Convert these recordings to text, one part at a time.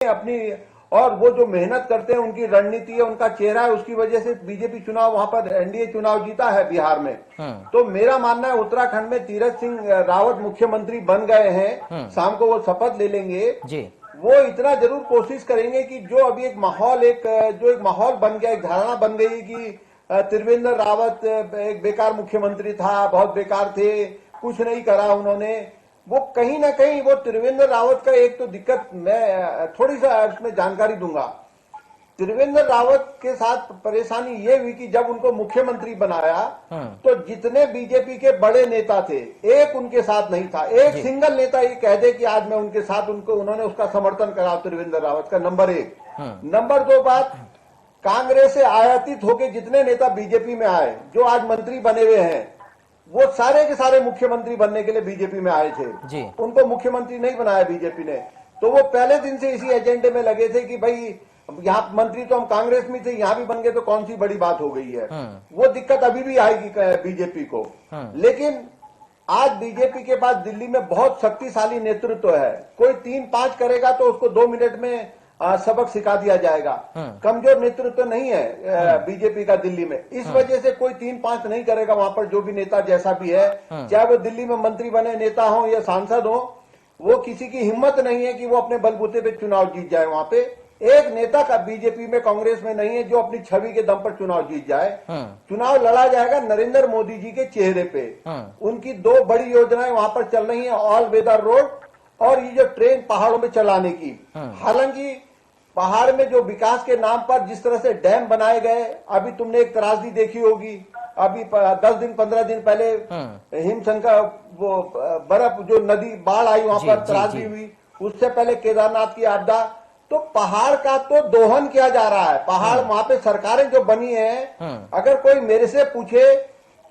अपनी, और वो जो मेहनत करते हैं, उनकी रणनीति है, उनका चेहरा है, उसकी वजह से बीजेपी चुनाव वहां पर एनडीए चुनाव जीता है बिहार में। तो मेरा मानना है उत्तराखंड में तीरथ सिंह रावत मुख्यमंत्री बन गए हैं, शाम को वो शपथ ले लेंगे जी। वो इतना जरूर कोशिश करेंगे कि जो अभी एक माहौल बन गया, एक धारणा बन गई कि त्रिवेंद्र रावत एक बेकार मुख्यमंत्री था, बहुत बेकार थे, कुछ नहीं करा उन्होंने, वो कहीं ना कहीं वो त्रिवेंद्र रावत का एक तो दिक्कत, मैं थोड़ी सा उसमें जानकारी दूंगा। त्रिवेंद्र रावत के साथ परेशानी ये हुई कि जब उनको मुख्यमंत्री बनाया तो जितने बीजेपी के बड़े नेता थे, एक उनके साथ नहीं था। एक सिंगल नेता ये कह दे कि आज मैं उनके साथ, उन्होंने उसका समर्थन करा त्रिवेंद्र रावत का, नंबर एक। नंबर दो बात, कांग्रेस से आयातित होकर जितने नेता बीजेपी में आए, जो आज मंत्री बने हुए हैं, वो सारे के सारे मुख्यमंत्री बनने के लिए बीजेपी में आए थे जी। उनको मुख्यमंत्री नहीं बनाया बीजेपी ने। तो वो पहले दिन से इसी एजेंडे में लगे थे कि भाई यहाँ मंत्री तो हम कांग्रेस में थे, यहाँ भी बन गए तो कौन सी बड़ी बात हो गई है। वो दिक्कत अभी भी आएगी बीजेपी को। लेकिन आज बीजेपी के पास दिल्ली में बहुत शक्तिशाली नेतृत्व है। कोई 3-5 करेगा तो उसको 2 मिनट में सबक सिखा दिया जाएगा। कमजोर नेतृत्व नहीं है बीजेपी का दिल्ली में, इस वजह से कोई 3-5 नहीं करेगा वहां पर। जो भी नेता जैसा भी है, चाहे वो दिल्ली में मंत्री बने नेता हो या सांसद हो, वो किसी की हिम्मत नहीं है कि वो अपने बलबूते पे चुनाव जीत जाए। वहां पे एक नेता का बीजेपी में, कांग्रेस में नहीं है जो अपनी छवि के दम पर चुनाव जीत जाए। चुनाव लड़ा जाएगा नरेंद्र मोदी जी के चेहरे पे। उनकी 2 बड़ी योजनाएं वहां पर चल रही है, ऑल वेदर रोड और ये जो ट्रेन पहाड़ों में चलाने की। हालांकि पहाड़ में जो विकास के नाम पर जिस तरह से डैम बनाए गए, अभी तुमने एक त्रासदी देखी होगी, अभी 10-15 दिन पहले हिमशंकर वो बर्फ जो नदी बाढ़ आई वहां पर त्रासदी हुई, उससे पहले केदारनाथ की आपदा। तो पहाड़ का तो दोहन किया जा रहा है। पहाड़ वहां पे सरकारें जो बनी है, अगर कोई मेरे से पूछे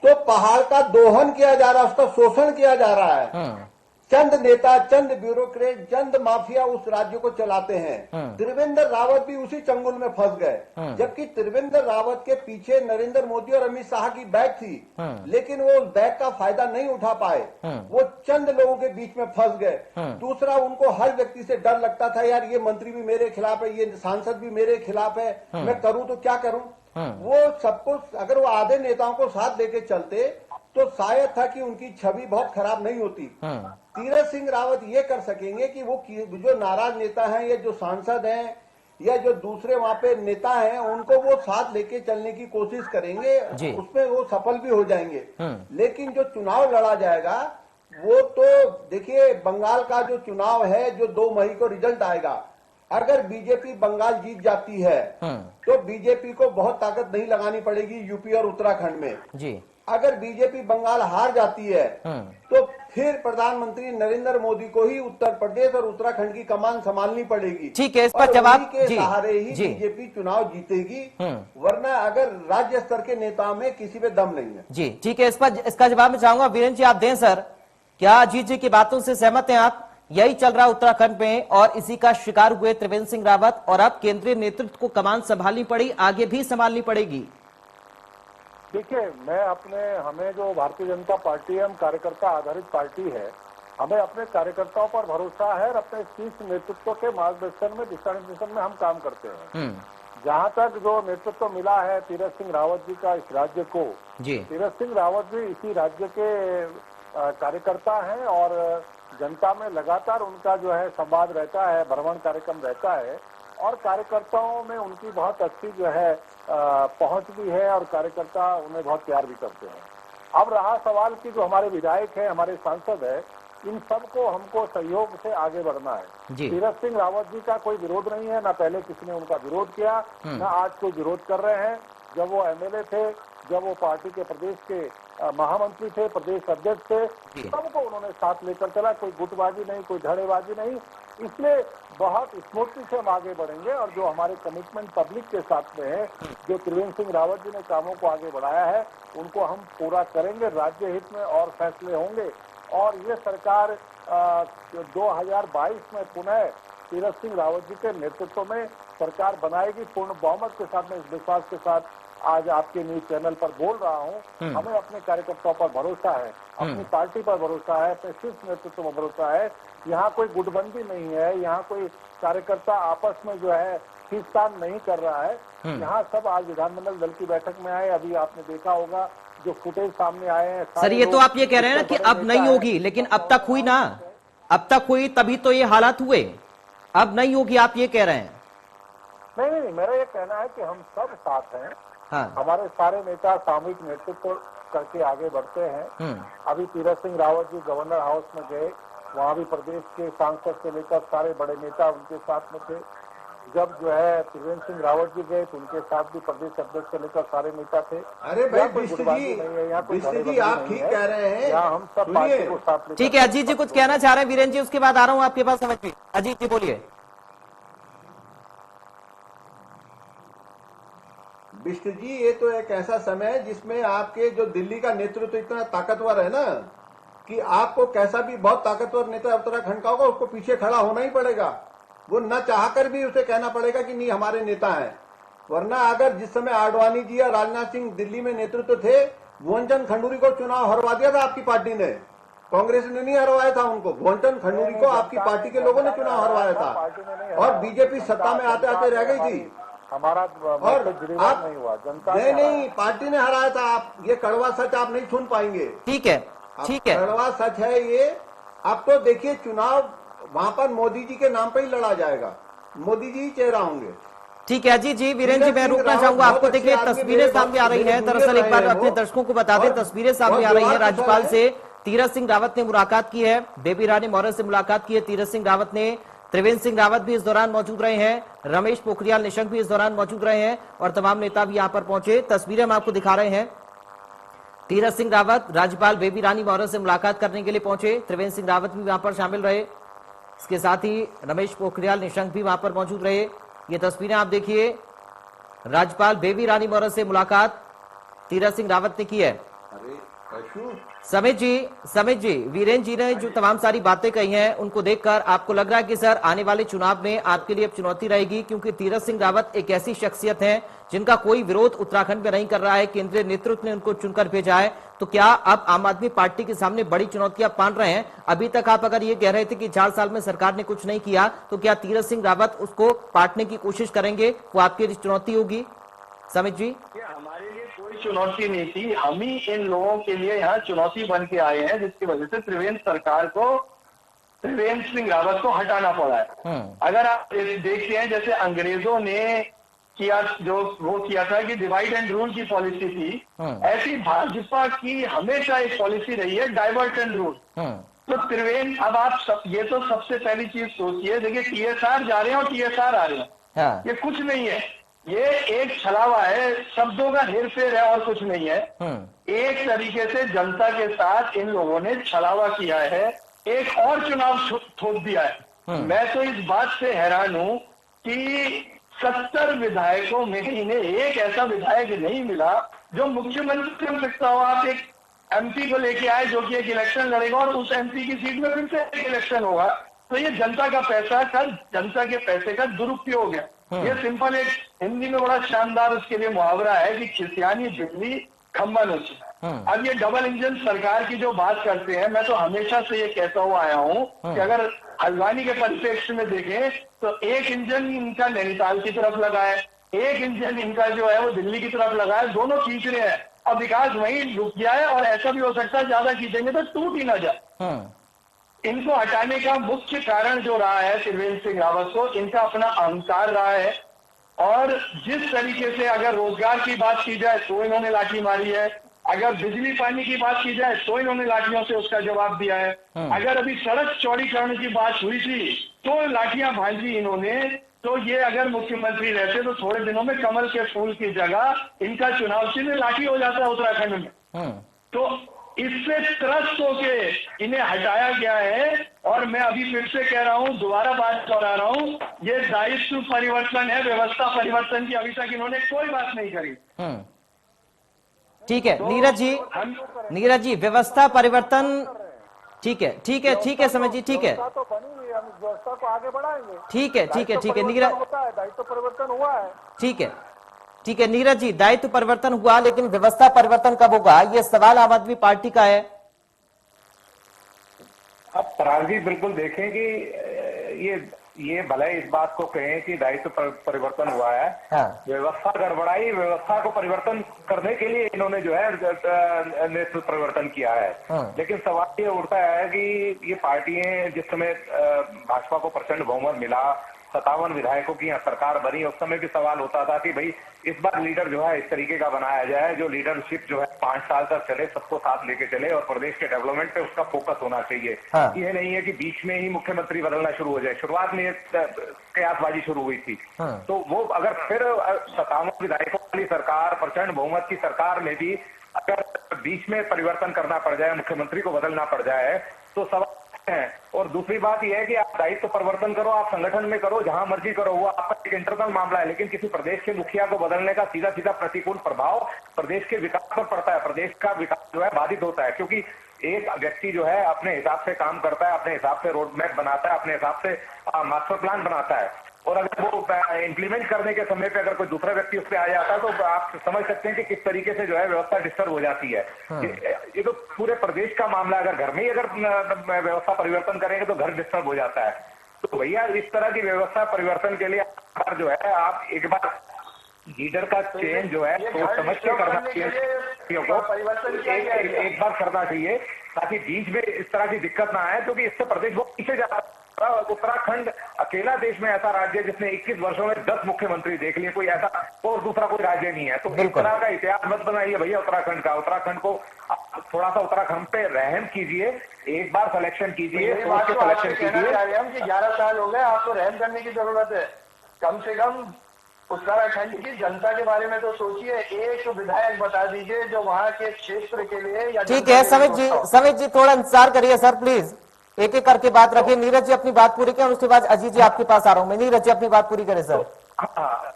तो पहाड़ का दोहन किया जा रहा है, उसका शोषण किया जा रहा है। चंद नेता, चंद ब्यूरोक्रेट, चंद माफिया उस राज्य को चलाते हैं। त्रिवेंद्र रावत भी उसी चंगुल में फंस गए, जबकि त्रिवेंद्र रावत के पीछे नरेंद्र मोदी और अमित शाह की बैग थी, लेकिन वो उस बैग का फायदा नहीं उठा पाए। वो चंद लोगों के बीच में फंस गए। दूसरा, उनको हर व्यक्ति से डर लगता था, यार ये मंत्री भी मेरे खिलाफ है, ये सांसद भी मेरे खिलाफ है, मैं करूं तो क्या करूं। वो सबको, अगर वो आधे नेताओं को साथ लेके चलते तो शायद था कि उनकी छवि बहुत खराब नहीं होती। तीरथ सिंह रावत ये कर सकेंगे कि वो जो नाराज नेता हैं या जो सांसद हैं या जो दूसरे वहां पे नेता हैं, उनको वो साथ लेके चलने की कोशिश करेंगे, उसमें वो सफल भी हो जाएंगे। लेकिन जो चुनाव लड़ा जाएगा वो तो देखिए, बंगाल का जो चुनाव है, जो 2 मई को रिजल्ट आएगा, अगर बीजेपी बंगाल जीत जाती है तो बीजेपी को बहुत ताकत नहीं लगानी पड़ेगी यूपी और उत्तराखंड में जी। अगर बीजेपी बंगाल हार जाती है तो फिर प्रधानमंत्री नरेंद्र मोदी को ही उत्तर प्रदेश और उत्तराखंड की कमान संभालनी पड़ेगी। ठीक है, इस पर जवाब के सहारे ही बीजेपी चुनाव जीतेगी, वरना अगर राज्य स्तर के नेताओं में किसी पे दम नहीं है। जी ठीक है, इस पर इसका जवाब मैं चाहूंगा वीरेंद्र जी आप दें। सर, क्या अजीत जी की बातों से सहमत हैं आप? यही चल रहा उत्तराखंड में और इसी का शिकार हुए त्रिवेंद्र सिंह रावत, और अब केंद्रीय नेतृत्व को कमान संभालनी पड़ी, आगे भी संभालनी पड़ेगी। देखिए, हमें जो भारतीय जनता पार्टी है, हम कार्यकर्ता आधारित पार्टी है, हमें अपने कार्यकर्ताओं पर भरोसा है और अपने शीर्ष नेतृत्व के मार्गदर्शन में, दिशा निर्देशन में हम काम करते हैं। जहां तक जो नेतृत्व मिला है तीरथ सिंह रावत जी का इस राज्य को, तीरथ सिंह रावत जी इसी राज्य के कार्यकर्ता हैं और जनता में लगातार उनका जो है संवाद रहता है, भ्रमण कार्यक्रम रहता है और कार्यकर्ताओं में उनकी बहुत अच्छी जो है पहुंच भी है और कार्यकर्ता उन्हें बहुत प्यार भी करते हैं। अब रहा सवाल कि जो हमारे विधायक हैं, हमारे सांसद है, इन सबको हमको सहयोग से आगे बढ़ना है। तीरथ सिंह रावत जी का कोई विरोध नहीं है, ना पहले किसी ने उनका विरोध किया, ना आज कोई विरोध कर रहे हैं। जब वो एमएलए थे, जब वो पार्टी के प्रदेश के महामंत्री थे, प्रदेश अध्यक्ष थे, सबको उन्होंने साथ लेकर चला। कोई गुटबाजी नहीं, कोई धड़ेबाजी नहीं। इसलिए बहुत स्मूथली से हम आगे बढ़ेंगे और जो हमारे कमिटमेंट पब्लिक के साथ में है, जो त्रिवेंद्र सिंह रावत जी ने कामों को आगे बढ़ाया है, उनको हम पूरा करेंगे। राज्य हित में और फैसले होंगे और ये सरकार 2022 में पुनः तीरथ सिंह रावत जी के नेतृत्व में सरकार बनाएगी पूर्ण बहुमत के साथ में, इस विश्वास के साथ आज आपके न्यूज चैनल पर बोल रहा हूँ, हमें अपने कार्यकर्ताओं पर भरोसा है, अपनी पार्टी पर भरोसा है, अपने शीर्ष नेतृत्व पर भरोसा है। यहाँ कोई गुटबंदी नहीं है, यहाँ कोई कार्यकर्ता आपस में जो है खींचतान नहीं कर रहा है। यहाँ सब आज विधानमंडल दल की बैठक में आए। अभी आपने देखा होगा जो फुटेज सामने आए हैं। सर ये तो आप ये कह रहे हैं ना कि अब नहीं होगी, लेकिन अब तक हुई ना, अब तक हुई तभी तो ये हालात हुए, अब नहीं होगी आप ये कह रहे हैं। नहीं, मेरा ये कहना है कि हम सब साथ हैं। हाँ। हमारे सारे नेता सामूहिक नेतृत्व करके आगे बढ़ते हैं। अभी तीरथ सिंह रावत जी गवर्नर हाउस में गए, वहाँ भी प्रदेश के सांसद से लेकर सारे बड़े नेता उनके साथ में थे। जब जो है त्रिवेंद्र सिंह रावत जी गए तो उनके साथ भी प्रदेश अध्यक्ष से लेकर सारे नेता थे। अरे भाई बिष्ट जी आप ठीक कह रहे हैं, यहाँ हम सब पार्टी को साथ। ठीक है, अजीत जी कुछ कहना चाह रहे हैं वीरेंद्र जी, उसके बाद आ रहा हूँ आपके पास समझ में। अजीत जी बोलिए। बिष्ट जी ये तो एक ऐसा समय है जिसमें आपके जो दिल्ली का नेतृत्व इतना ताकतवर है ना कि आपको कैसा भी बहुत ताकतवर नेता उत्तराखंड का होगा उसको पीछे खड़ा होना ही पड़ेगा। वो न चाहकर भी उसे कहना पड़ेगा कि नहीं हमारे नेता हैं। वरना अगर जिस समय आडवाणी जी या राजनाथ सिंह दिल्ली में नेतृत्व थे, भुवनचंद खंडूरी को चुनाव हरवा दिया था आपकी पार्टी ने, कांग्रेस ने नहीं हरवाया था उनको। भुवनचंद खंडूरी को आपकी पार्टी के लोगों ने चुनाव हरवाया था और बीजेपी सत्ता में आते आते रह गई थी। हमारा और आप नहीं हुआ, जनता नहीं पार्टी ने हराया था। आप ये कड़वा सच आप नहीं सुन पाएंगे। ठीक है, ठीक है, कड़वा सच है ये। अब तो देखिए चुनाव वहां पर मोदी जी के नाम पे ही लड़ा जाएगा, मोदी जी ही चेहरा होंगे। ठीक है अजीत जी। वीरेंद्र जी मैं रोकना चाहूंगा आपको। देखिए तस्वीरें सामने आ रही हैं, दरअसल एक बार अपने दर्शकों को बता दें, तस्वीरें सामने आ रही हैं। राज्यपाल से तीरथ सिंह रावत ने मुलाकात की है, बेबी रानी मौर्य से मुलाकात की है तीरथ सिंह रावत ने। त्रिवेंद्र सिंह रावत भी इस दौरान मौजूद रहे हैं, रमेश पोखरियाल निशंक भी इस दौरान मौजूद रहे हैं और तमाम नेता भी यहां पर पहुंचे। तस्वीरें हम आपको दिखा रहे हैं। तीरथ सिंह रावत राज्यपाल बेबी रानी मौर्य से मुलाकात करने के लिए पहुंचे, त्रिवेंद्र सिंह रावत भी वहां पर शामिल रहे, इसके साथ ही रमेश पोखरियाल निशंक भी वहां पर मौजूद रहे। ये तस्वीरें आप देखिए, राज्यपाल बेबी रानी मौर्य से मुलाकात तीरथ सिंह रावत ने की है। समित जी वीरेंद्र जी ने जो तमाम सारी बातें कही हैं उनको देखकर आपको लग रहा है कि सर आने वाले चुनाव में आपके लिए अब चुनौती रहेगी, क्योंकि तीरथ सिंह रावत एक ऐसी शख्सियत है जिनका कोई विरोध उत्तराखंड में नहीं कर रहा है, केंद्रीय नेतृत्व ने उनको चुनकर भेजा है। तो क्या अब आम आदमी पार्टी के सामने बड़ी चुनौतियां पान रहे हैं? अभी तक आप अगर ये कह रहे थे कि 4 साल में सरकार ने कुछ नहीं किया, तो क्या तीरथ सिंह रावत उसको पाटने की कोशिश करेंगे? वो आपकी चुनौती होगी समित जी? हमारे लिए कोई चुनौती नहीं थी, हम ही इन लोगों के लिए यहाँ चुनौती बन के आए हैं, जिसकी वजह से त्रिवेंद्र सरकार को त्रिवेंद्र सिंह रावत को हटाना पड़ा है। अगर आप देखते हैं जैसे अंग्रेजों ने किया, जो वो किया था कि डिवाइड एंड रूल की पॉलिसी थी, ऐसी भाजपा की हमेशा एक पॉलिसी रही है डाइवर्ट एंड रूल। तो त्रिवेंद्र, अब आप ये तो सबसे पहली चीज सोचिए, देखिए टीएसआर जा रहे हैं और टीएसआर आ रहे हैं, ये कुछ नहीं है, ये एक छलावा है, शब्दों का हेरफेर है और कुछ नहीं है। एक तरीके से जनता के साथ इन लोगों ने छलावा किया है, एक और चुनाव थोप दिया है। मैं तो इस बात से हैरान हूं कि 70 विधायकों में इन्हें एक ऐसा विधायक नहीं मिला जो मुख्यमंत्री बन सकता हो। आप एक एमपी को लेके आए जो कि एक इलेक्शन लड़ेगा और उस एमपी की सीट में फिर से एक इलेक्शन होगा, तो ये जनता का पैसा का, जनता के पैसे का दुरुपयोग है। ये सिंपल एक हिंदी में बड़ा शानदार उसके लिए मुहावरा है कि खिसियानी बिजली खंबा नोची। अब ये डबल इंजन सरकार की जो बात करते हैं, मैं तो हमेशा से ये कहता हुआ आया हूँ कि अगर हल्द्वानी के परिप्रेक्ष्य में देखें तो एक इंजन इनका नैनीताल की तरफ लगा है, एक इंजन इनका जो है वो दिल्ली की तरफ लगा है, दोनों खींच रहे हैं और विकास वहीं रुक गया है और ऐसा भी हो सकता है ज्यादा खींचेंगे तो टूट ही ना जाए। इनको हटाने का मुख्य कारण जो रहा है त्रिवेंद्र सिंह रावत को, इनका अपना अहंकार रहा है। और जिस तरीके से अगर रोजगार की बात की जाए तो इन्होंने लाठी मारी है, अगर बिजली पानी की बात की जाए तो इन्होंने लाठियों से उसका जवाब दिया है, अगर अभी सड़क चौड़ीकरण की बात हुई थी तो लाठियां भांजी इन्होंने। तो ये अगर मुख्यमंत्री रहते तो थोड़े दिनों में कमल के फूल की जगह इनका चुनाव चिन्ह लाठी हो जाता है उत्तराखंड में। तो इससे त्रस्त होके इन्हें हटाया गया है। और मैं अभी फिर से कह रहा हूं, दोबारा बात दोहरा रहा हूं, ये दायित्व परिवर्तन है, व्यवस्था परिवर्तन की अभी तक इन्होंने कोई बात नहीं करी। ठीक है नीरज जी व्यवस्था परिवर्तन, ठीक है समझ जी, ठीक है, तो बनी हुई है, हम इस व्यवस्था को आगे बढ़ाएंगे। ठीक है नीरज, होता है, दायित्व परिवर्तन हुआ है। ठीक है ठीक है नीरज जी, दायित्व परिवर्तन हुआ लेकिन व्यवस्था परिवर्तन कब होगा, ये सवाल आम आदमी पार्टी का है। अब पराग जी बिल्कुल देखें कि ये भले इस बात को कहें कि दायित्व परिवर्तन हुआ है, हाँ। व्यवस्था गड़बड़ाई, व्यवस्था को परिवर्तन करने के लिए इन्होंने जो है नेतृत्व परिवर्तन किया है। हाँ। लेकिन सवाल ये उठता है कि ये पार्टियां जिस समय भाजपा को प्रचंड बहुमत मिला, 57 विधायकों की यहाँ सरकार बनी, उस समय भी सवाल होता था कि भाई इस बार लीडर जो है इस तरीके का बनाया जाए जो लीडरशिप जो है 5 साल तक चले, सबको साथ लेके चले और प्रदेश के डेवलपमेंट पे उसका फोकस होना चाहिए। हाँ। ये नहीं है कि बीच में ही मुख्यमंत्री बदलना शुरू हो जाए। शुरुआत में कयासबाजी शुरू हुई थी। हाँ। तो वो अगर फिर 57 विधायकों वाली सरकार, प्रचंड बहुमत की सरकार में भी अगर बीच में परिवर्तन करना पड़ जाए, मुख्यमंत्री को बदलना पड़ जाए तो सवाल है। और दूसरी बात यह है कि आप दायित्व परिवर्तन करो, आप संगठन में करो, जहां मर्जी करो, वो आपका एक इंटरनल मामला है, लेकिन किसी प्रदेश के मुखिया को बदलने का सीधा सीधा प्रतिकूल प्रभाव प्रदेश के विकास पर पड़ता है। प्रदेश का विकास जो है बाधित होता है, क्योंकि एक व्यक्ति जो है अपने हिसाब से काम करता है, अपने हिसाब से रोड मैप बनाता है, अपने हिसाब से मास्टर प्लान बनाता है, और अगर वो इंप्लीमेंट करने के समय पे अगर कोई दूसरा व्यक्ति उस पर आ जाता है तो आप समझ सकते हैं कि किस तरीके से जो है व्यवस्था डिस्टर्ब हो जाती है। ये तो पूरे प्रदेश का मामला है। अगर घर में ही अगर व्यवस्था परिवर्तन करेंगे तो घर डिस्टर्ब हो जाता है। तो भैया इस तरह की व्यवस्था परिवर्तन के लिए जो है आप एक बार लीडर का चेंज जो है सोच समझ के करना चाहिए, एक बार करना चाहिए ताकि बीच में इस तरह की दिक्कत ना आए, क्योंकि इससे प्रदेश बहुत पीछे जा रहा है। उत्तराखंड अकेला देश में ऐसा राज्य है जिसने 21 वर्षों में 10 मुख्यमंत्री देख लिए, कोई ऐसा और दूसरा कोई राज्य नहीं है। तो इस तरह का इतिहास मत बनाइए भैया उत्तराखंड का। उत्तराखंड को थोड़ा सा उत्तराखंड पे रहम कीजिए, एक बार सिलेक्शन कीजिए, सिलेक्शन कीजिए। 11 साल हो गए, आपको रहम करने की जरूरत है। कम से कम उत्तराखंड की जनता के बारे में तो सोचिए। एक विधायक बता दीजिए जो वहाँ के क्षेत्र के लिए या ठीक है समित जी थोड़ा इंतजार करिए सर प्लीज, एक एक करके बात रखिए। नीरज जी अपनी बात पूरी करें, उसके बाद अजीत जी आपके पास आ रहा हूं मैं। नीरज जी अपनी बात पूरी करें सर।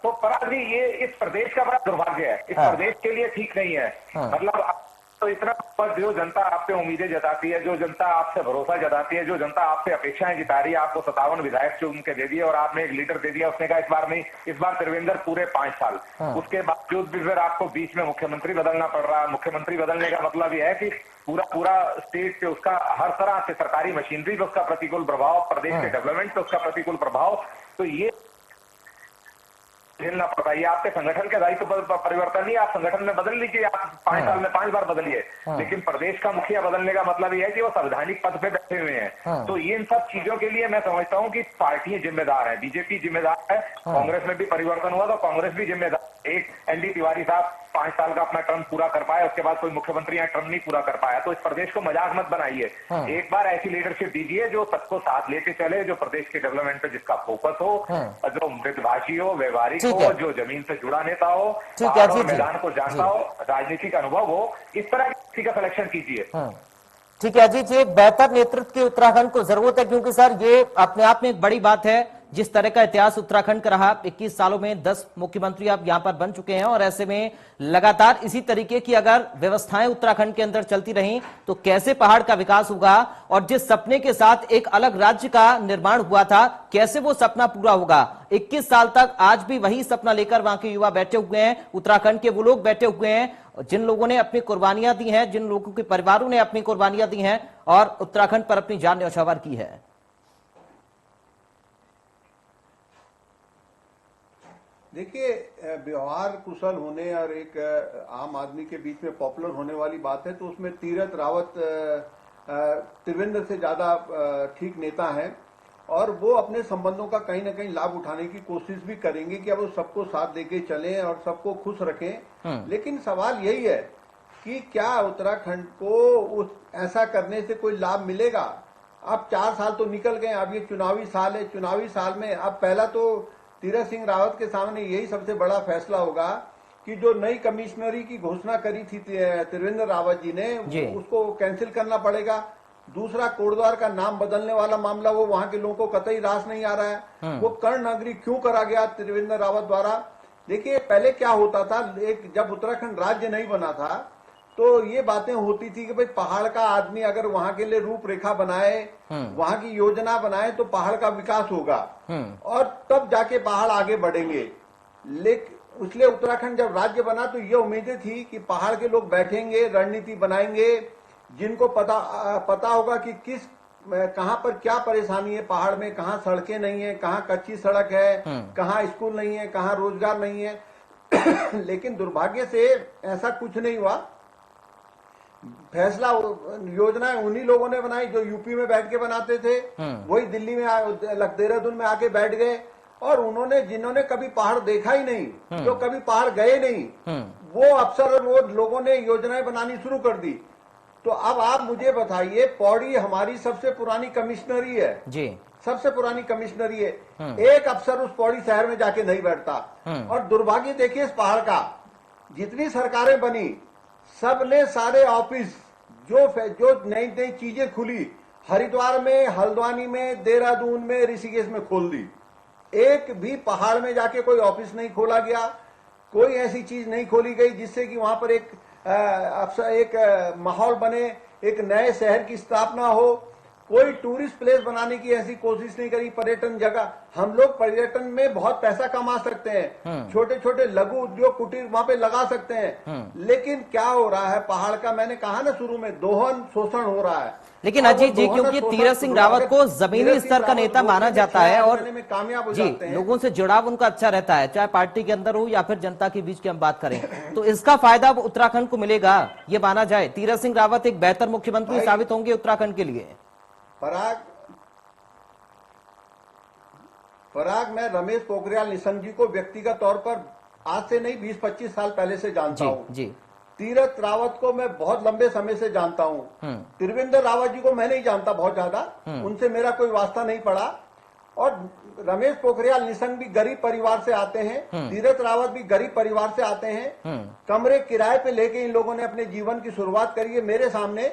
तो पराग जी ये इस प्रदेश का बड़ा दुर्भाग्य है, इस प्रदेश के लिए ठीक नहीं है। मतलब तो इतना जो जनता आप पे उम्मीदें जताती है, जो जनता आपसे भरोसा जताती है, जो जनता आपसे अपेक्षाएं जता रही है, आपको 57 विधायक चुन के दे दिए और आपने एक लीडर दे दिया, उसने कहा इस बार नहीं, इस बार त्रिवेंद्र पूरे 5 साल। उसके बावजूद भी फिर आपको बीच में मुख्यमंत्री बदलना पड़ रहा है। मुख्यमंत्री बदलने का मतलब यह है कि पूरा स्टेट पे उसका हर तरह से सरकारी मशीनरी पे उसका प्रतिकूल प्रभाव, प्रदेश के डेवलपमेंट पे उसका प्रतिकूल प्रभाव। तो ये झेलना पड़ता है। ये आपके संगठन के दायित्व परिवर्तन नहीं, आप संगठन में बदल लीजिए, आप 5 साल में 5 बार बदलिए, लेकिन प्रदेश का मुखिया बदलने का मतलब ये है कि वो संवैधानिक पद पे बैठे हुए हैं। तो ये इन सब चीजों के लिए मैं समझता हूँ कि पार्टियां जिम्मेदार है, बीजेपी जिम्मेदार है, कांग्रेस में भी परिवर्तन हुआ तो कांग्रेस भी जिम्मेदार। एक एनडी तिवारी साहब 5 साल का अपना टर्म पूरा कर पाए, उसके बाद कोई मुख्यमंत्री यहाँ टर्म नहीं पूरा कर पाया। तो इस प्रदेश को मजाक मत बनाइए। एक बार ऐसी लीडरशिप दीजिए जो सबको साथ लेके चले, जो प्रदेश के डेवलपमेंट पे जिसका फोकस हो, जो मृदभाषी हो, व्यवहारिक हो, जो जमीन से जुड़ा नेता हो, मैदान को जानता हो, राजनीतिक अनुभव हो, इस तरह किसी का सिलेक्शन कीजिए। ठीक है अजीत जी, एक बेहतर नेतृत्व की उत्तराखंड को जरूरत है, क्योंकि सर ये अपने आप में एक बड़ी बात है। जिस तरह का इतिहास उत्तराखंड का रहा, 21 सालों में 10 मुख्यमंत्री अब यहां पर बन चुके हैं, और ऐसे में लगातार इसी तरीके की अगर व्यवस्थाएं उत्तराखंड के अंदर चलती रहीं तो कैसे पहाड़ का विकास होगा, और जिस सपने के साथ एक अलग राज्य का निर्माण हुआ था, कैसे वो सपना पूरा होगा। 21 साल तक आज भी वही सपना लेकर वहां के युवा बैठे हुए हैं, उत्तराखंड के वो लोग बैठे हुए हैं जिन लोगों ने अपनी कुर्बानियां दी हैं, जिन लोगों के परिवारों ने अपनी कुर्बानियां दी हैं और उत्तराखंड पर अपनी जान न्यौछावर की है। देखिए, व्यवहार कुशल होने और एक आम आदमी के बीच में पॉपुलर होने वाली बात है, तो उसमें तीरथ रावत त्रिवेंद्र से ज्यादा ठीक नेता है, और वो अपने संबंधों का कहीं ना कहीं लाभ उठाने की कोशिश भी करेंगे कि अब वो सबको साथ देके चलें और सबको खुश रखें। लेकिन सवाल यही है कि क्या उत्तराखंड को ऐसा करने से कोई लाभ मिलेगा। अब 4 साल तो निकल गए, अब ये चुनावी साल है। चुनावी साल में अब पहला तो तीरथ सिंह रावत के सामने यही सबसे बड़ा फैसला होगा कि जो नई कमिश्नरी की घोषणा करी थी त्रिवेंद्र रावत जी ने, उसको कैंसिल करना पड़ेगा। दूसरा, कोटद्वार का नाम बदलने वाला मामला, वो वहां के लोगों को कतई रास नहीं आ रहा है। वो कर्ण नगरी क्यों करा गया त्रिवेंद्र रावत द्वारा। देखिए, पहले क्या होता था, जब उत्तराखंड राज्य नहीं बना था तो ये बातें होती थी कि भाई पहाड़ का आदमी अगर वहां के लिए रूपरेखा बनाए, वहां की योजना बनाए तो पहाड़ का विकास होगा और तब जाके पहाड़ आगे बढ़ेंगे। लेकिन इसलिए उत्तराखंड जब राज्य बना तो ये उम्मीदें थी कि पहाड़ के लोग बैठेंगे, रणनीति बनाएंगे, जिनको पता होगा कि किस कहां पर क्या परेशानी है पहाड़ में, कहां सड़कें नहीं है, कहां कच्ची सड़क है, कहां स्कूल नहीं है, कहां रोजगार नहीं है। लेकिन दुर्भाग्य से ऐसा कुछ नहीं हुआ। फैसला योजनाएं उन्हीं लोगों ने बनाई जो यूपी में बैठ के बनाते थे, वही दिल्ली में देहरादून में आके बैठ गए, और उन्होंने जिन्होंने कभी पहाड़ देखा ही नहीं, जो कभी पहाड़ गए नहीं, वो अफसर और वो लोगों ने योजनाएं बनानी शुरू कर दी। तो अब आप मुझे बताइए, पौड़ी हमारी सबसे पुरानी कमिश्नरी है जी, सबसे पुरानी कमिश्नरी है, एक अफसर उस पौड़ी शहर में जाके नहीं बैठता। और दुर्भाग्य देखिए इस पहाड़ का, जितनी सरकारें बनी सबने सारे ऑफिस जो नई नई चीजें खुली, हरिद्वार में, हल्द्वानी में, देहरादून में, ऋषिकेश में खोल दी। एक भी पहाड़ में जाके कोई ऑफिस नहीं खोला गया, कोई ऐसी चीज नहीं खोली गई जिससे कि वहां पर एक माहौल बने, एक नए शहर की स्थापना हो। कोई टूरिस्ट प्लेस बनाने की ऐसी कोशिश नहीं करी, पर्यटन जगह। हम लोग पर्यटन में बहुत पैसा कमा सकते हैं, छोटे छोटे लघु उद्योग कुटीर वहां पे लगा सकते हैं, लेकिन क्या हो रहा है पहाड़ का, मैंने कहा ना शुरू में, दोहन शोषण हो रहा है। लेकिन अजीत जी, क्योंकि तीरथ सिंह रावत को जमीनी स्तर का नेता माना जाता है और कामयाब हो जी जाते हैं, लोगों से जुड़ाव उनका अच्छा रहता है, चाहे पार्टी के अंदर हो या फिर जनता के बीच की हम बात करें, तो इसका फायदा उत्तराखंड को मिलेगा ये माना जाए। तीरथ सिंह रावत एक बेहतर मुख्यमंत्री साबित होंगे उत्तराखंड के लिए। पराग, मैं रमेश पोखरियाल निशंक जी को व्यक्तिगत तौर पर आज से नहीं 20-25 साल पहले से जानता हूं। जी। तीरथ रावत को मैं बहुत लंबे समय से जानता हूं। त्रिवेंद्र रावत जी को मैं नहीं जानता बहुत ज्यादा, उनसे मेरा कोई वास्ता नहीं पड़ा। और रमेश पोखरियाल निशंक भी गरीब परिवार से आते हैं, तीरथ रावत भी गरीब परिवार से आते हैं। कमरे किराए पे लेके इन लोगों ने अपने जीवन की शुरुआत करी है मेरे सामने,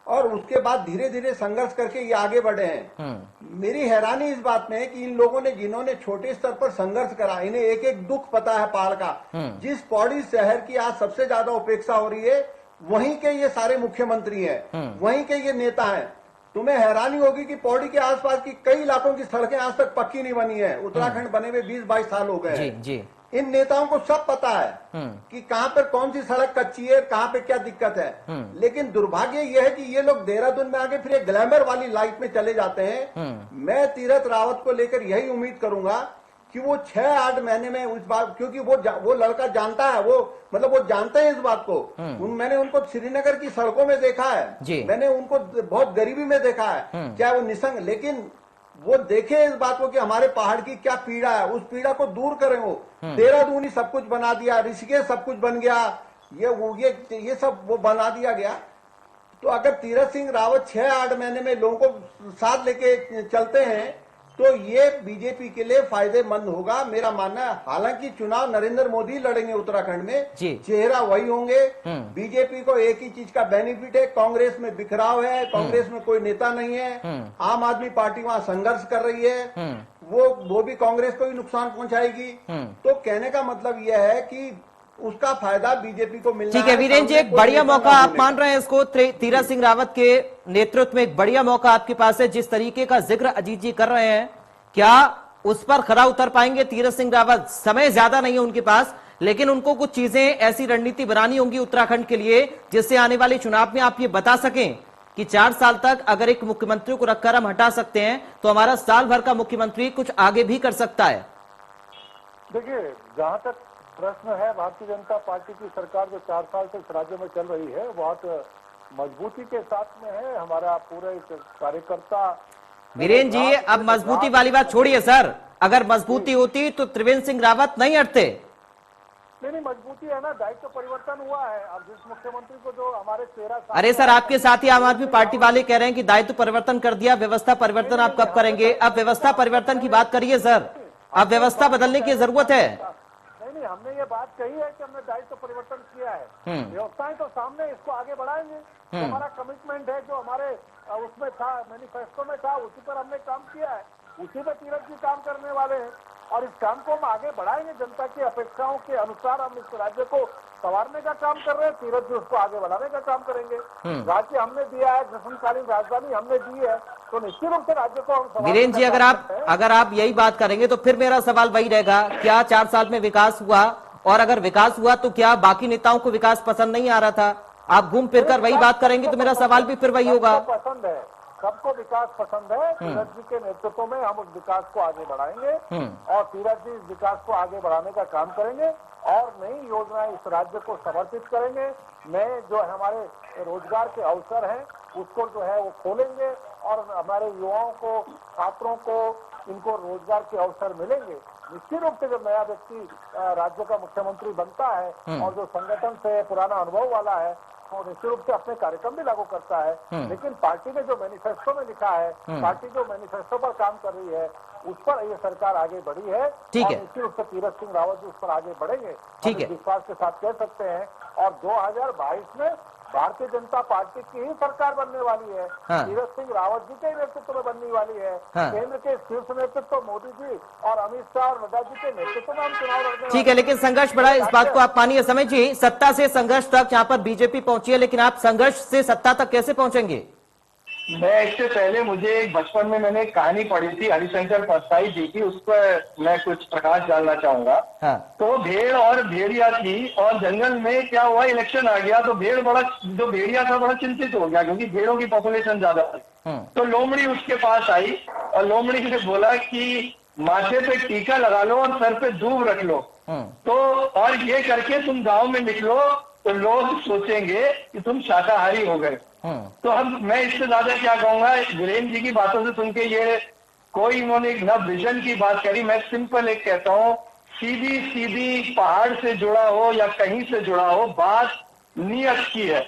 और उसके बाद धीरे धीरे संघर्ष करके ये आगे बढ़े हैं। मेरी हैरानी इस बात में है कि इन लोगों ने, जिन्होंने छोटे स्तर पर संघर्ष करा, इन्हें एक एक दुख पता है पहाड़ का। जिस पौड़ी शहर की आज सबसे ज्यादा उपेक्षा हो रही है, वहीं के ये सारे मुख्यमंत्री हैं, वहीं के ये नेता हैं। तुम्हें हैरानी होगी कि पौड़ी के आसपास की कई इलाकों की सड़कें आज तक पक्की नहीं बनी है। उत्तराखंड बने हुए 20-22 साल हो गए हैं। इन नेताओं को सब पता है कि कहां पर कौन सी सड़क कच्ची है, कहां पे क्या दिक्कत है। लेकिन दुर्भाग्य यह है कि ये लोग देहरादून में आके फिर एक ग्लैमर वाली लाइफ में चले जाते हैं। मैं तीरथ रावत को लेकर यही उम्मीद करूंगा कि वो 6-8 महीने में उस बात, क्योंकि वो लड़का जानता है, वो जानते हैं इस बात को। मैंने उनको श्रीनगर की सड़कों में देखा है, मैंने उनको बहुत गरीबी में देखा है, चाहे वो निशंक, लेकिन वो देखे इस बात को कि हमारे पहाड़ की क्या पीड़ा है, उस पीड़ा को दूर करें। वो देहरादून ही सब कुछ बना दिया, ऋषिकेश सब कुछ बन गया, ये सब वो बना दिया गया। तो अगर तीरथ सिंह रावत 6-8 महीने में लोगों को साथ लेके चलते हैं तो ये बीजेपी के लिए फायदेमंद होगा, मेरा मानना है। हालांकि चुनाव नरेंद्र मोदी लड़ेंगे उत्तराखंड में, चेहरा वही होंगे। बीजेपी को एक ही चीज का बेनिफिट है, कांग्रेस में बिखराव है, कांग्रेस में कोई नेता नहीं है। आम आदमी पार्टी वहां संघर्ष कर रही है, वो भी कांग्रेस को ही नुकसान पहुंचाएगी। तो कहने का मतलब यह है कि उसका फायदा बीजेपी को मिलना है। ठीक है वीरेन जी, एक बढ़िया मौका आप मान रहे हैं इसको, तीरथ सिंह रावत के नेतृत्व में एक बढ़िया मौका आपके पास है। जिस तरीके का जिक्र अजीत जी कर रहे हैं, क्या उस पर खरा उतर पाएंगे तीरथ सिंह रावत? समय ज्यादा नहीं है उनके पास, लेकिन उनको कुछ चीजें, ऐसी रणनीति बनानी होंगी उत्तराखंड के लिए जिससे आने वाले चुनाव में आप ये बता सकें कि 4 साल तक अगर एक मुख्यमंत्री को रखकर हम हटा सकते हैं तो हमारा साल भर का मुख्यमंत्री कुछ आगे भी कर सकता है। देखिए, जहां तक प्रश्न है, भारतीय जनता पार्टी की सरकार जो 4 साल से इस राज्य में चल रही है, बहुत मजबूती के साथ में है। हमारा पूरे कार्यकर्ता। वीरेन जी, अब मजबूती वाली बात छोड़िए सर, अगर मजबूती होती तो त्रिवेंद्र सिंह रावत नहीं हटते। नहीं, मजबूती है ना, दायित्व परिवर्तन हुआ है। अब जिस मुख्यमंत्री को जो हमारे 13 साल, अरे सर, आपके साथ ही आम आदमी पार्टी वाले कह रहे हैं कि दायित्व परिवर्तन कर दिया, व्यवस्था परिवर्तन आप कब करेंगे? अब व्यवस्था परिवर्तन की बात करिए सर, अब व्यवस्था बदलने की जरूरत है। नहीं, हमने ये बात कही है कि हमने दायित्व परिवर्तन किया है। व्यवस्थाएं तो सामने, इसको आगे बढ़ाएंगे। जो हमारा कमिटमेंट है, जो हमारे उसमें था, मैनिफेस्टो में था, उसी पर हमने काम किया है, उसी पर तीरथ जी काम करने वाले हैं। और इस काम को हम आगे बढ़ाएंगे। जनता की अपेक्षाओं के अनुसार हम इस राज्य को संवारने का काम कर रहे हैं, तीरथ जी उसको आगे बढ़ाने का काम करेंगे। राज्य हमने दिया है, ग्रीष्मकालीन राजधानी हमने दी है, तो निश्चित रूप से राज्य को हम संवारने वीरेंद्र जी, का काम करते हैं। अगर आप यही बात करेंगे तो फिर मेरा सवाल वही रहेगा, क्या 4 साल में विकास हुआ? और अगर विकास हुआ तो क्या बाकी नेताओं को विकास पसंद नहीं आ रहा था? आप घूम फिर कर वही बात करेंगे तो मेरा सवाल भी फिर वही होगा। पसंद है, सबको विकास पसंद है। तीरथ जी के नेतृत्व में हम उस विकास को आगे बढ़ाएंगे और तीरथ जी इस विकास को आगे बढ़ाने का काम करेंगे और नई योजनाएं इस राज्य को समर्पित करेंगे। नए जो हमारे रोजगार के अवसर हैं उसको जो है वो खोलेंगे और हमारे युवाओं को, छात्रों को, इनको रोजगार के अवसर मिलेंगे। निश्चित रूप से जब नया व्यक्ति राज्य का मुख्यमंत्री बनता है और जो संगठन से पुराना अनुभव वाला है तो निश्चित रूप से अपने कार्यक्रम भी लागू करता है। लेकिन पार्टी ने जो मैनिफेस्टो में लिखा है, पार्टी जो मैनिफेस्टो पर काम कर रही है उस पर ये सरकार आगे बढ़ी है। ठीक है, निश्चित रूप से तीरथ सिंह रावत जी उस पर आगे बढ़ेंगे, ठीक है, विश्वास के साथ कह सकते हैं। और 2022 में भारतीय जनता पार्टी की ही सरकार बनने वाली है। तीरथ सिंह रावत जी के नेतृत्व में बनने वाली है। केंद्र के शीर्ष नेतृत्व मोदी जी और अमित शाह और नड्डा जी के नेतृत्व में हम चुनाव लड़ने। ठीक है, लेकिन संघर्ष बढ़ा, इस बात को आप मानिए। समझिए, सत्ता से संघर्ष तक जहां पर बीजेपी पहुंची है, लेकिन आप संघर्ष से सत्ता तक कैसे पहुंचेंगे? मैं इससे पहले मुझे एक बचपन में मैंने एक कहानी पढ़ी थी हरिशंकर परसाई जी की, उस पर मैं कुछ प्रकाश डालना चाहूंगा। तो भेड़ और भेड़िया थी और जंगल में क्या हुआ, इलेक्शन आ गया तो जो भेड़िया था बड़ा चिंतित हो गया क्योंकि भेड़ों की पॉपुलेशन ज्यादा थी। तो लोमड़ी उसके पास आई और लोमड़ी ने बोला कि माथे पे टीका लगा लो और सर पे दूब रख लो, तो और ये करके तुम गाँव में निकलो तो लोग सोचेंगे कि तुम शाकाहारी हो गए। तो मैं इससे ज्यादा क्या कहूंगा, वीरेंद्र जी की बातों से सुन के ये कोई इन्होंने न विजन की बात करी। मैं सिंपल एक कहता हूँ, सीधी सीधी पहाड़ से जुड़ा हो या कहीं से जुड़ा हो, बात नियत की है।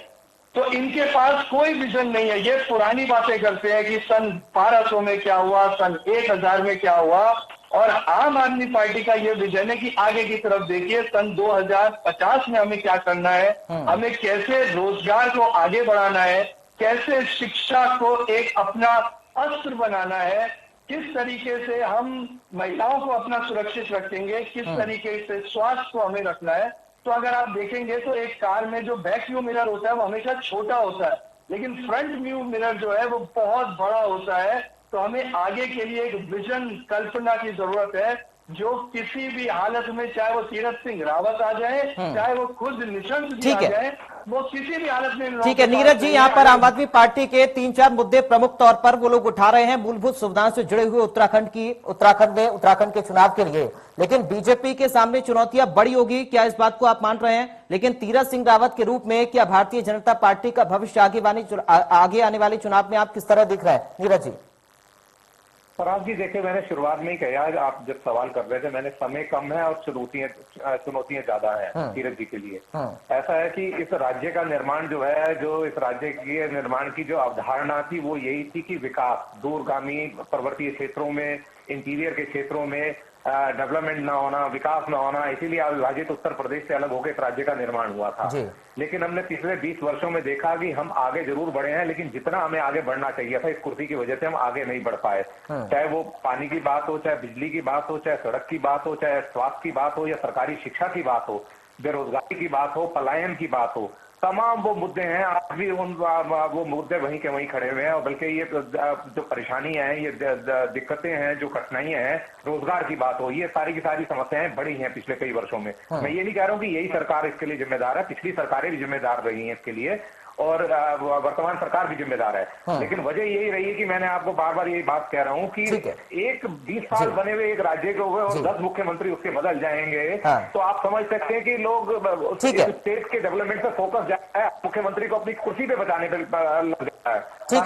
तो इनके पास कोई विजन नहीं है, ये पुरानी बातें करते हैं कि सन 1200 में क्या हुआ, सन 1000 में क्या हुआ। और आम आदमी पार्टी का ये विजन है कि आगे की तरफ देखिए, सन 2050 में हमें क्या करना है, हमें कैसे रोजगार को आगे बढ़ाना है, कैसे शिक्षा को एक अपना अस्त्र बनाना है, किस तरीके से हम महिलाओं को अपना सुरक्षित रखेंगे, किस तरीके से स्वास्थ्य को हमें रखना है। तो अगर आप देखेंगे तो एक कार में जो बैक व्यू मिरर होता है वो हमेशा छोटा होता है, लेकिन फ्रंट व्यू मिरर जो है वो बहुत बड़ा होता है। तो हमें आगे के लिए एक विजन, कल्पना की जरूरत है जो किसी भी हालत में, चाहे वो तीरथ सिंह रावत आ जाए, चाहे वो खुद निशंक जी आ जाए, वो किसी भी हालत में। ठीक है नीरज जी, यहाँ पर आम आदमी पार्टी के 3-4 मुद्दे प्रमुख तौर पर वो लोग उठा रहे हैं मूलभूत सुविधाओं से जुड़े हुए उत्तराखंड में उत्तराखंड के चुनाव के लिए। लेकिन बीजेपी के सामने चुनौतियां बड़ी होगी, क्या इस बात को आप मान रहे हैं? लेकिन तीरथ सिंह रावत के रूप में क्या भारतीय जनता पार्टी का भविष्य आगे आने वाले चुनाव में आप किस तरह दिख रहा है नीरज जी? फराज जी देखिए, मैंने शुरुआत में ही कहा, आप जब सवाल कर रहे थे, मैंने समय कम है और चुनौतियां ज्यादा है तीरथ जी के लिए। ऐसा है कि इस राज्य का निर्माण जो है, जो इस राज्य के निर्माण की जो अवधारणा थी वो यही थी कि विकास, दूरगामी पर्वतीय क्षेत्रों में, इंटीरियर के क्षेत्रों में डेवलपमेंट ना होना, विकास ना होना, इसीलिए अविभाजित उत्तर प्रदेश से अलग होकर इस राज्य का निर्माण हुआ था। लेकिन हमने पिछले 20 वर्षों में देखा कि हम आगे जरूर बढ़े हैं, लेकिन जितना हमें आगे बढ़ना चाहिए था, इस कुर्सी की वजह से हम आगे नहीं बढ़ पाए। चाहे वो पानी की बात हो, चाहे बिजली की बात हो, चाहे सड़क की बात हो, चाहे स्वास्थ्य की बात हो या सरकारी शिक्षा की बात हो, बेरोजगारी की बात हो, पलायन की बात हो, तमाम वो मुद्दे हैं। आज भी वो मुद्दे वहीं के वहीं खड़े हुए हैं। और बल्कि ये जो परेशानियां हैं, ये दिक्कतें हैं, जो कठिनाइयां हैं, रोजगार की बात हो, ये सारी की सारी समस्याएं बढ़ी हैं पिछले कई वर्षों में। मैं ये नहीं कह रहा हूं कि यही सरकार इसके लिए जिम्मेदार है, पिछली सरकारें भी जिम्मेदार रही हैं इसके लिए और वर्तमान सरकार भी जिम्मेदार है। लेकिन वजह यही रही है कि मैंने आपको बार बार यही बात कह रहा हूं कि एक 20 साल बने हुए एक राज्य के हुए और 10 मुख्यमंत्री उसके बदल जाएंगे, तो आप समझ सकते हैं कि लोग स्टेट के डेवलपमेंट पे फोकस जाता है, मुख्यमंत्री को अपनी कुर्सी पे बचाने पे लग जाता है,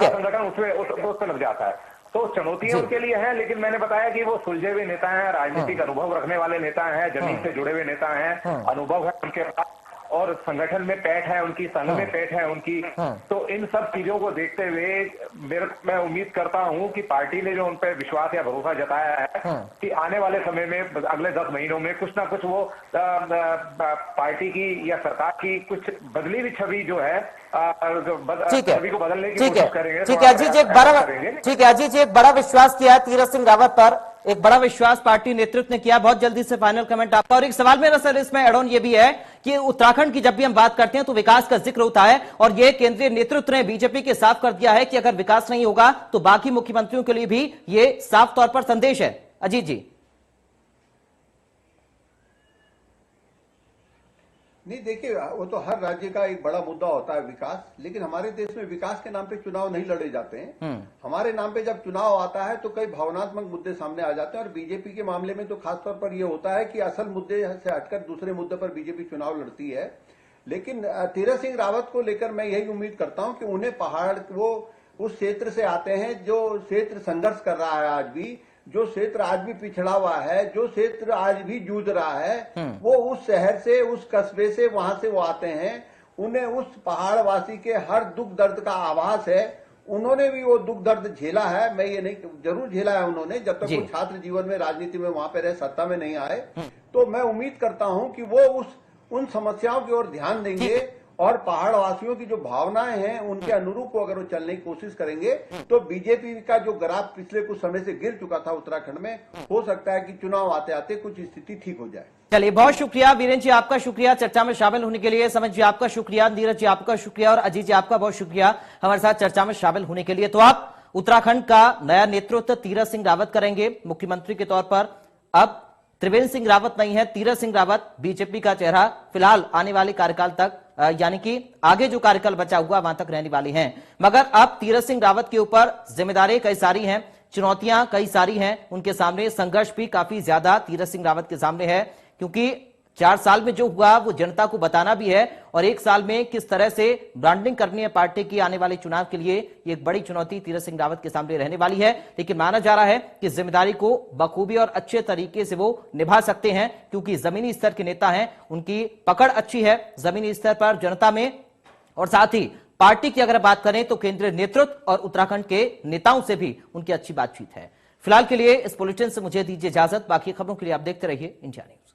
संगठन उसमें लग जाता है। तो चुनौतियां उनके लिए हैं, लेकिन मैंने बताया कि वो सुलझे हुए नेता हैं, राजनीतिक अनुभव रखने वाले नेता हैं, जमीन से जुड़े हुए नेता हैं, अनुभव है उनके पास और संगठन में पैठ है उनकी, संघ में पैठ है उनकी। तो इन सब चीजों को देखते हुए मैं उम्मीद करता हूं कि पार्टी ने जो उन पर विश्वास या भरोसा जताया है कि आने वाले समय में, अगले 10 महीनों में कुछ ना कुछ वो पार्टी की या सरकार की कुछ बदली हुई छवि जो है ठीक है, सभी को बदलने की ठीक है, कोशिश करेंगे। ठीक है अजीत जी, एक बड़ा, ठीक है अजीत जी, एक बड़ा विश्वास किया है तीरथ सिंह रावत पर, एक बड़ा विश्वास पार्टी नेतृत्व ने किया। बहुत जल्दी से फाइनल कमेंट आपका। और एक सवाल मेरा सर इसमें एड ऑन ये भी है कि उत्तराखंड की जब भी हम बात करते हैं तो विकास का जिक्र होता है, और ये केंद्रीय नेतृत्व ने बीजेपी के साफ कर दिया है कि अगर विकास नहीं होगा तो बाकी मुख्यमंत्रियों के लिए भी ये साफ तौर पर संदेश है। अजीत जी। नहीं देखिए, वो तो हर राज्य का एक बड़ा मुद्दा होता है विकास, लेकिन हमारे देश में विकास के नाम पे चुनाव नहीं लड़े जाते हैं। हमारे नाम पे जब चुनाव आता है तो कई भावनात्मक मुद्दे सामने आ जाते हैं, और बीजेपी के मामले में तो खासतौर पर यह होता है कि असल मुद्दे से हटकर दूसरे मुद्दे पर बीजेपी चुनाव लड़ती है। लेकिन तीरथ सिंह रावत को लेकर मैं यही उम्मीद करता हूं कि उन्हें पहाड़, वो उस क्षेत्र से आते हैं जो क्षेत्र संघर्ष कर रहा है आज भी, जो क्षेत्र आज भी पिछड़ा हुआ है, जो क्षेत्र आज भी जूझ रहा है, वो उस शहर से, उस कस्बे से, वहां से वो आते हैं। उन्हें उस पहाड़वासी के हर दुख दर्द का आभास है। उन्होंने भी वो दुख दर्द झेला है, मैं ये नहीं, जरूर झेला है उन्होंने, जब तक वो छात्र जीवन में, राजनीति में वहां पे रहे, सत्ता में नहीं आए। तो मैं उम्मीद करता हूं कि वो उन समस्याओं की ओर ध्यान देंगे, और पहाड़वासियों की जो भावनाएं हैं उनके अनुरूप अगर वो चलने की कोशिश करेंगे तो बीजेपी का जो ग्राफ पिछले कुछ समय से गिर चुका था उत्तराखंड में, हो सकता है कि चुनाव आते आते कुछ स्थिति ठीक हो जाए। चलिए, बहुत शुक्रिया वीरेंद्र जी, आपका शुक्रिया चर्चा में शामिल होने के लिए। समझ जी आपका शुक्रिया, नीरज जी आपका शुक्रिया, और अजीत जी आपका बहुत शुक्रिया हमारे साथ चर्चा में शामिल होने के लिए। तो आप उत्तराखंड का नया नेतृत्व तीरथ सिंह रावत करेंगे मुख्यमंत्री के तौर पर। अब त्रिवेंद्र सिंह रावत नहीं है, तीरथ सिंह रावत बीजेपी का चेहरा फिलहाल आने वाले कार्यकाल तक, यानी कि आगे जो कार्यकाल बचा हुआ वहां तक रहने वाली हैं। मगर अब तीरथ सिंह रावत के ऊपर जिम्मेदारी कई सारी हैं, चुनौतियां कई सारी हैं उनके सामने, संघर्ष भी काफी ज्यादा तीरथ सिंह रावत के सामने है, क्योंकि 4 साल में जो हुआ वो जनता को बताना भी है, और 1 साल में किस तरह से ब्रांडिंग करनी है पार्टी की आने वाले चुनाव के लिए, ये एक बड़ी चुनौती तीरथ सिंह रावत के सामने रहने वाली है। लेकिन माना जा रहा है कि जिम्मेदारी को बखूबी और अच्छे तरीके से वो निभा सकते हैं, क्योंकि जमीनी स्तर के नेता हैं, उनकी पकड़ अच्छी है जमीनी स्तर पर जनता में, और साथ ही पार्टी की अगर बात करें तो केंद्रीय नेतृत्व और उत्तराखंड के नेताओं से भी उनकी अच्छी बातचीत है। फिलहाल के लिए इस बुलेटिन से मुझे दीजिए इजाजत, बाकी खबरों के लिए आप देखते रहिए इंडिया न्यूज।